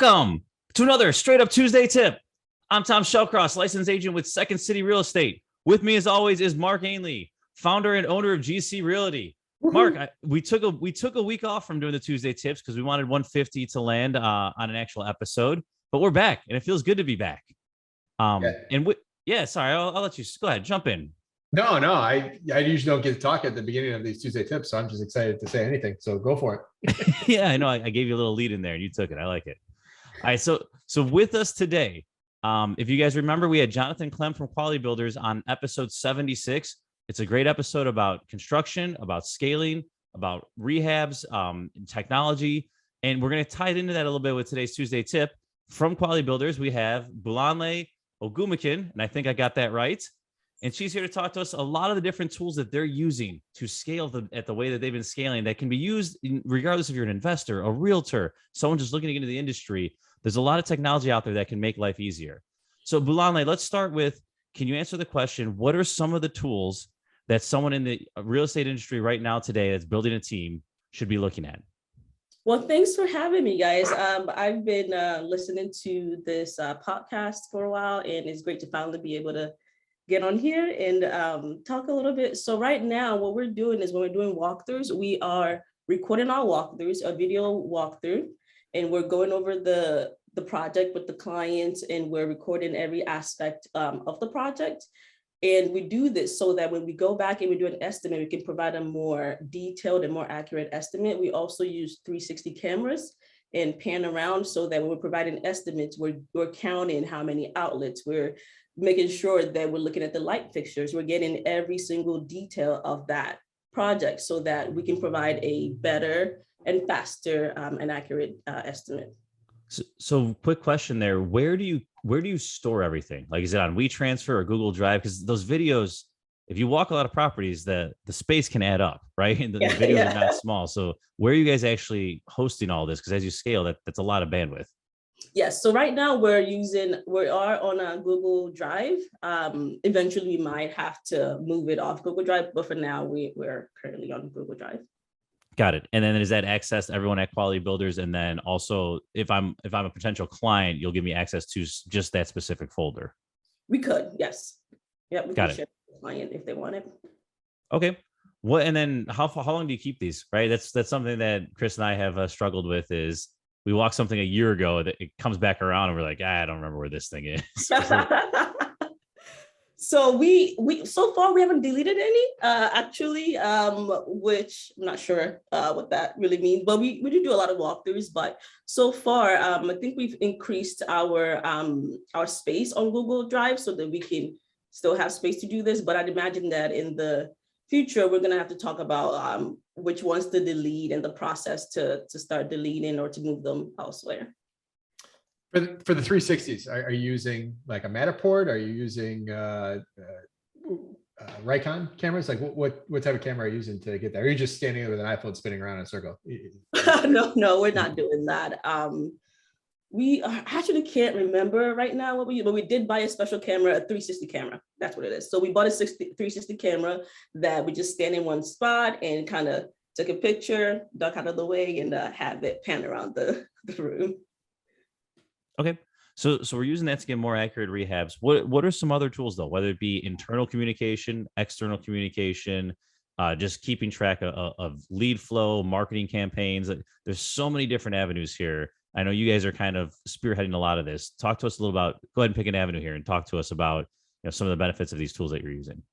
Welcome to another Straight Up Tuesday tip. I'm 𝗤𝘃𝗃𝗀𝗁, licensed agent with Second City Real Estate. With me, as always, is Mark 𝗤𝘃𝗲𝗁, founder and owner of 𝗤𝘃𝗱𝗰𝗀𝗀. Mark, we took a week off from doing the Tuesday tips because we wanted 150 to land on an actual episode, but we're back, and it feels good to be back. Sorry, I'll let you go ahead, jump in. No, I usually don't get to talk at the beginning of these Tuesday tips, so I'm just excited to say anything. So go for it. Yeah, I know. I gave you a little lead in there, and you took it. I like it. All right, so with us today, if you guys remember, we had Jonathan Clem from Quality Builders on episode 76. It's a great episode about construction, about scaling, about rehabs, technology, and we're going to tie it into that a little bit with today's Tuesday tip. From Quality Builders, we have Bolanle Ogunmakin, and I think I got that right. And she's here to talk to us a lot of the different tools that they're using to scale at the way that they've been scaling that can be used regardless if you're an investor, a realtor, someone just looking to get into the industry. There's a lot of technology out there that can make life easier. So Bolanle, let's start with, can you answer the question, what are some of the tools that someone in the real estate industry right now today that's building a team should be looking at? Well, thanks for having me, guys. I've been listening to this podcast for a while, and it's great to finally be able to get on here and talk a little bit. So right now, what we're doing is when we're doing walkthroughs, we are recording our walkthroughs, a video walkthrough, and we're going over the project with the clients, and we're recording every aspect of the project. And we do this so that when we go back and we do an estimate, we can provide a more detailed and more accurate estimate. We also use 360 cameras and pan around so that when we're providing estimates, we're counting how many outlets, we're making sure that we're looking at the light fixtures, we're getting every single detail of that project so that we can provide a better and faster and accurate estimate. So quick question there. Where do you store everything? Like, is it on WeTransfer or Google Drive? Because those videos, if you walk a lot of properties, the space can add up, right? And the videos are not small. So where are you guys actually hosting all this? Because as you scale, that's a lot of bandwidth. Yes. So right now we are on a Google Drive. Eventually we might have to move it off Google Drive, but for now we're currently on Google Drive. Got it. And then is that access to everyone at Quality Builders? And then also if I'm a potential client, you'll give me access to just that specific folder. We could, yes. Yeah, we Got can share it with the client if they want it. Okay. What, and then how long do you keep these, right? That's something that Chris and I have struggled with is we walked something a year ago that it comes back around and we're like, I don't remember where this thing is. So we so far we haven't deleted any actually, which I'm not sure what that really means, but we do a lot of walkthroughs. But so far, I think we've increased our space on Google Drive so that we can still have space to do this. But I'd imagine that in the future, we're going to have to talk about which ones to delete and the process to start deleting or to move them elsewhere. For the 360s, are you using like a Matterport? Are you using Raycon cameras? Like what type of camera are you using to get there? Or are you just standing there with an iPhone spinning around in a circle? No, we're not doing that. We actually can't remember right now what we use, but we did buy a special camera, a 360 camera. That's what it is. So we bought a 360 camera that we just stand in one spot and kind of took a picture, duck out of the way, and have it pan around the room. Okay. So we're using that to get more accurate rehabs. What are some other tools though, whether it be internal communication, external communication, just keeping track of lead flow, marketing campaigns? There's so many different avenues here. I know you guys are kind of spearheading a lot of this. Talk to us a little about, go ahead and pick an avenue here and talk to us about some of the benefits of these tools that you're using.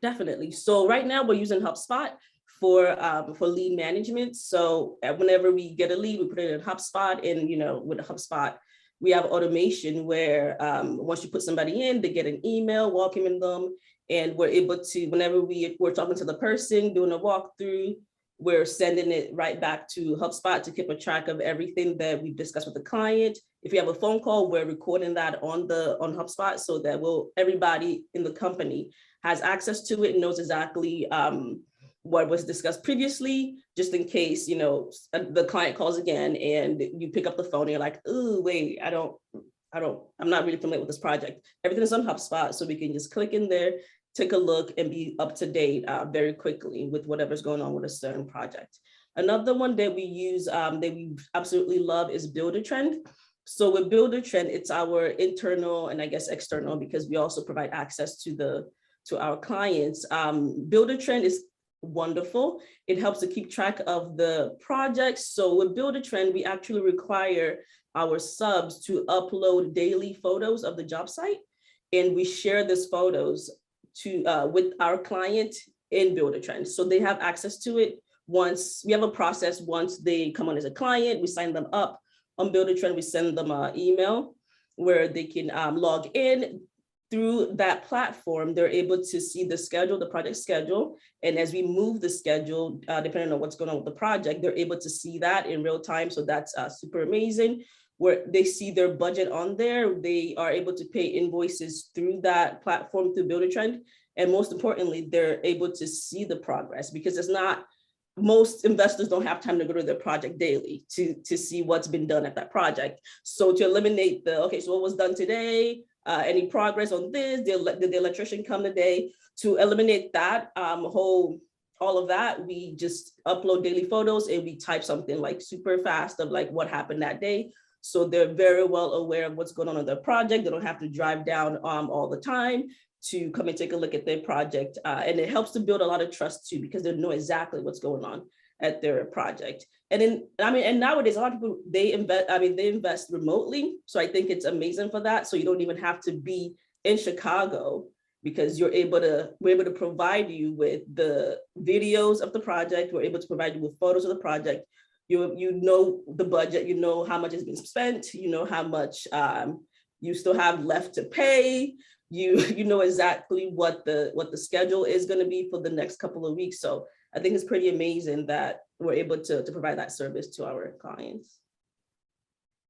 Definitely. So right now we're using HubSpot for lead management. So whenever we get a lead, we put it in HubSpot, and with the HubSpot, we have automation where once you put somebody in, they get an email welcoming them, and we're able to, whenever we're talking to the person, doing a walkthrough, we're sending it right back to HubSpot to keep a track of everything that we've discussed with the client. If we have a phone call, we're recording that on HubSpot so that everybody in the company has access to it and knows exactly what was discussed previously, just in case, the client calls again and you pick up the phone and you're like, oh, wait, I'm not really familiar with this project. Everything's on HubSpot, so we can just click in there, take a look, and be up to date very quickly with whatever's going on with a certain project. Another one that we use that we absolutely love is Builder Trend. So with Builder Trend, it's our internal and I guess external, because we also provide access to our clients. Builder Trend is wonderful. It helps to keep track of the projects. So with Builder Trend, we actually require our subs to upload daily photos of the job site, and we share these photos with our client in Builder Trend. So they have access to it. Once we have a process, once they come on as a client, we sign them up on Builder Trend, we send them an email where they can log in. Through that platform, they're able to see the schedule, the project schedule. And as we move the schedule, depending on what's going on with the project, they're able to see that in real time. So that's super amazing, where they see their budget on there. They are able to pay invoices through that platform, through Builder Trend. And most importantly, they're able to see the progress, because it's not, most investors don't have time to go to their project daily to see what's been done at that project. So to eliminate okay, so what was done today, any progress on this, did the electrician come today? To eliminate that all of that, we just upload daily photos and we type something like super fast of like what happened that day. So they're very well aware of what's going on their project. They don't have to drive down all the time to come and take a look at their project. And it helps to build a lot of trust too, because they know exactly what's going on at their project. And then, and nowadays a lot of people, they invest remotely. So I think it's amazing for that. So you don't even have to be in Chicago, because we're able to provide you with the videos of the project. We're able to provide you with photos of the project. You know the budget, you know how much has been spent, you know how much you still have left to pay. You know exactly what the schedule is going to be for the next couple of weeks. So I think it's pretty amazing that we're able to provide that service to our clients.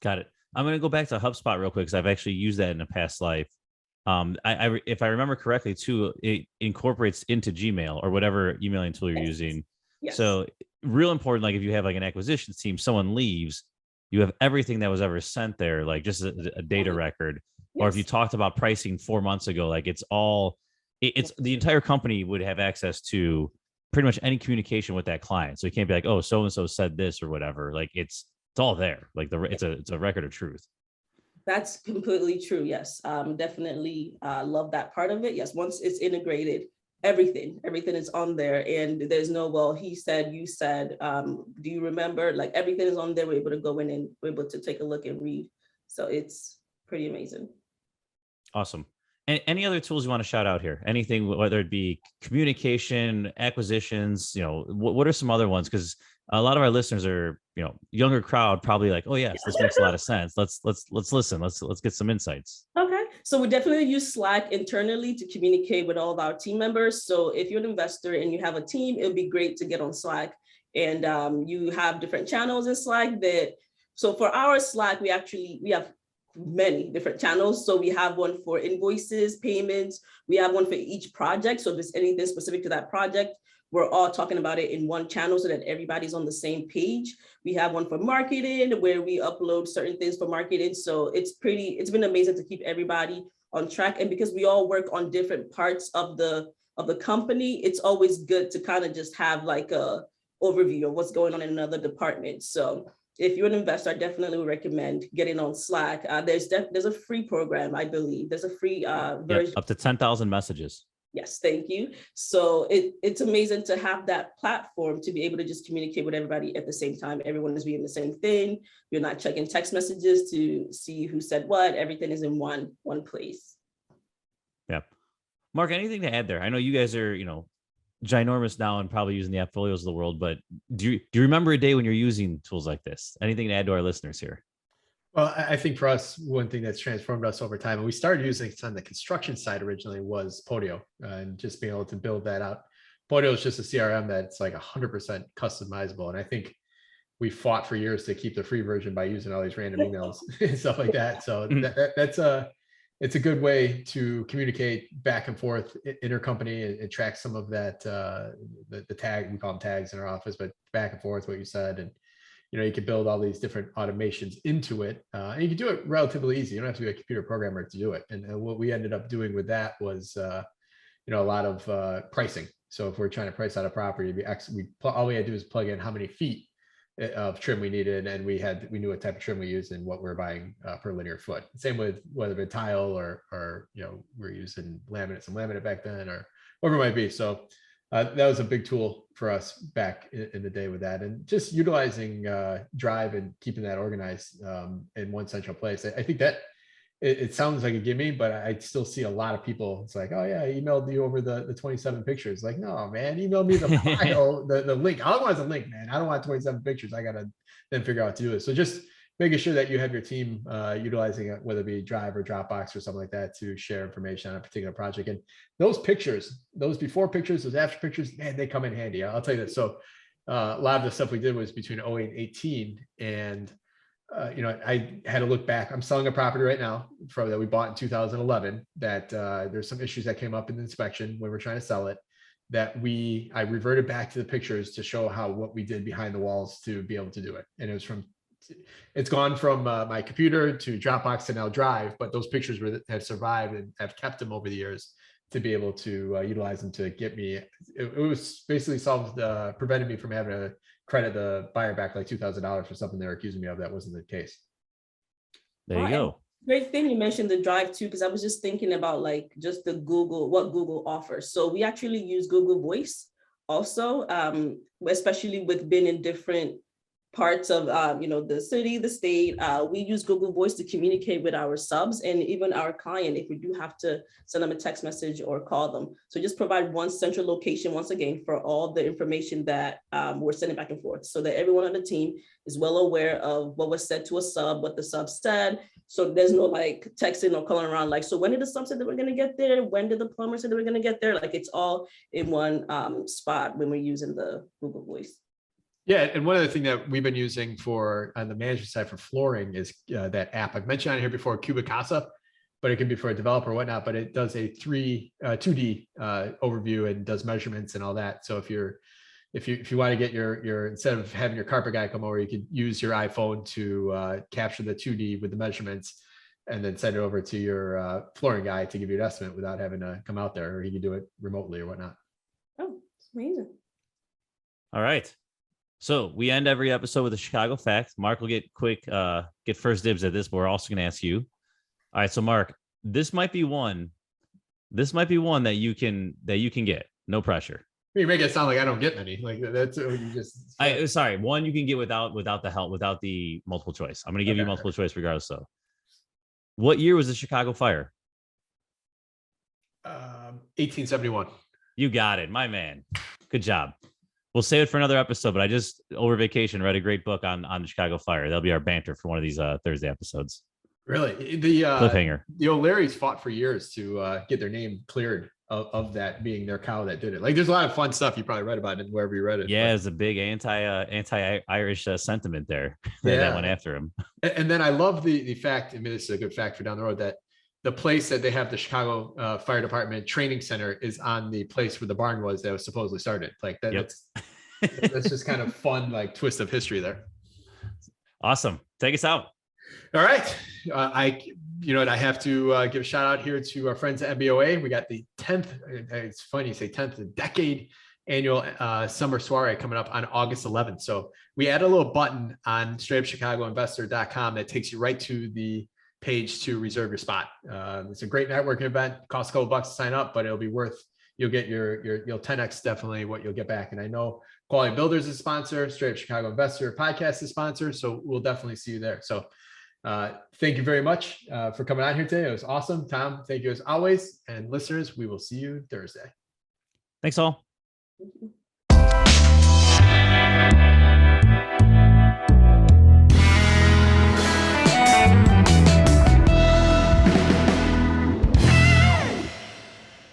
Got it. I'm going to go back to HubSpot real quick, because I've actually used that in a past life. If I remember correctly too, it incorporates into Gmail or whatever emailing tool you're using. Yes. So real important, like if you have like an acquisitions team, someone leaves, you have everything that was ever sent there, like just a data record. Yes. Or if you talked about pricing 4 months ago, like it's the entire company would have access to pretty much any communication with that client. So you can't be like, oh, so-and-so said this or whatever. Like it's all there. Like it's a record of truth. That's completely true. Yes. Definitely love that part of it. Yes. Once it's integrated, everything is on there, and there's no, well, he said, you said, do you remember? Like everything is on there. We're able to go in and we're able to take a look and read. So it's pretty amazing. Awesome. Any other tools you want to shout out here? Anything, whether it be communication, acquisitions, what are some other ones? Because a lot of our listeners are, younger crowd, probably like, oh yes, this makes a lot of sense. Let's listen. Let's get some insights. Okay. So we definitely use Slack internally to communicate with all of our team members. So if you're an investor and you have a team, it would be great to get on Slack. And you have different channels in Slack so for our Slack, we have many different channels. So we have one for invoices, payments. We have one for each project. So if there's anything specific to that project, we're all talking about it in one channel so that everybody's on the same page. We have one for marketing where we upload certain things for marketing. So it's been amazing to keep everybody on track. And because we all work on different parts of the company, it's always good to kind of just have like a overview of what's going on in another department. So if you're an investor, I definitely would recommend getting on Slack. There's a free program, I believe. There's a free version. Up to 10,000 messages. Yes, thank you. So it's amazing to have that platform to be able to just communicate with everybody at the same time. Everyone is reading the same thing. You're not checking text messages to see who said what. Everything is in one place. Yeah. Mark, anything to add there? I know you guys are, ginormous now and probably using the AppFolios of the world, but do you remember a day when you're using tools like this? Anything to add to our listeners here? Well, I think for us, one thing that's transformed us over time, and we started using it on the construction side originally, was Podio, and just being able to build that out. Podio is just a CRM that's like 100% customizable. And I think we fought for years to keep the free version by using all these random emails and stuff like that. So it's a good way to communicate back and forth intercompany and track some of that, the tag, we call them tags in our office, but back and forth what you said. And, you can build all these different automations into it, and you can do it relatively easy. You don't have to be a computer programmer to do it. And what we ended up doing with that was, a lot of pricing. So if we're trying to price out a property, all we had to do is plug in how many feet of trim we needed, and we knew what type of trim we used and what we're buying per linear foot. Same with whether it's tile or we're using some laminate back then or whatever it might be. So that was a big tool for us back in the day with that, and just utilizing Drive and keeping that organized in one central place. I think that it sounds like a gimme, but I still see a lot of people. It's like, oh yeah, I emailed you over the 27 pictures. Like, no, man, email me the file, the link. All I want is a link, man. I don't want 27 pictures. I gotta then figure out what to do it. So just making sure that you have your team utilizing it, whether it be Drive or Dropbox or something like that, to share information on a particular project. And those pictures, those before pictures, those after pictures, man, they come in handy. I'll tell you that. So a lot of the stuff we did was between 08 and 18, and I had to look back. I'm selling a property right now that we bought in 2011 that there's some issues that came up in the inspection when we're trying to sell it, that I reverted back to the pictures to show what we did behind the walls to be able to do it. And it's gone from my computer to Dropbox to now Drive, but those pictures have survived and have kept them over the years to be able to utilize them to get me. It was basically prevented me from having to credit the buyer back like $2,000 for something they were accusing me of that wasn't the case. There you go. Great thing you mentioned the Drive too, because I was just thinking about like just what Google offers. So we actually use Google Voice also, especially with being in different parts of the city, the state. We use Google Voice to communicate with our subs and even our client if we do have to send them a text message or call them. So just provide one central location once again for all the information that we're sending back and forth, so that everyone on the team is well aware of what was said to a sub, what the sub said. So there's no like texting or calling around like, so when did the sub say that we're going to get there? When did the plumber say that we're going to get there? Like it's all in one spot when we're using the Google Voice. Yeah, and one other thing that we've been using on the management side for flooring is that app I've mentioned on here before, 𝗬𝗏𝗃𝗀𝗃, but it can be for a developer or whatnot, but it does a 2D overview and does measurements and all that. So if you want to get your instead of having your carpet guy come over, you could use your iPhone to capture the 2D with the measurements and then send it over to your flooring guy to give you an estimate without having to come out there, or he can do it remotely or whatnot. Oh, it's amazing. All right. So we end every episode with a Chicago fact. Mark will get first dibs at this, but we're also going to ask you. All right. So Mark, this might be one that you can get. No pressure. You make it sound like I don't get many. Like that's you just. Sorry. One you can get without the help, without the multiple choice. I'm going to give you multiple choice regardless. So what year was the Chicago fire? 1871. You got it, my man. Good job. We'll save it for another episode, but I just over vacation read a great book on the Chicago fire. That'll be our banter for one of these Thursday episodes. Really? The cliffhanger. The O'Learys fought for years to get their name cleared of that being their cow that did it. Like there's a lot of fun stuff you probably read about it wherever you read it. Yeah, it's a big anti-Irish sentiment there that went after him. And then I love the fact, I mean, this is a good fact for down the road, that the place that they have the Chicago Fire Department training center is on the place where the barn was that was supposedly started. Like that, that's just kind of fun, like twist of history there. Awesome. Take us out. All right. I have to give a shout out here to our friends at MBOA. We got the 10th, it's funny you say 10th, the decade annual summer soiree coming up on August 11th. So we add a little button on straightupchicagoinvestor.com that takes you right to the page to reserve your spot. It's a great networking event. Costs a couple bucks to sign up, but it'll be you'll get you'll 10x definitely what you'll get back. And I know Quality Builders is a sponsor, Straight Up Chicago Investor podcast is a sponsor, so we'll definitely see you there. So thank you very much for coming on here today. It was awesome. Tom, thank you as always. And listeners, we will see you Thursday. Thanks all. Thank you.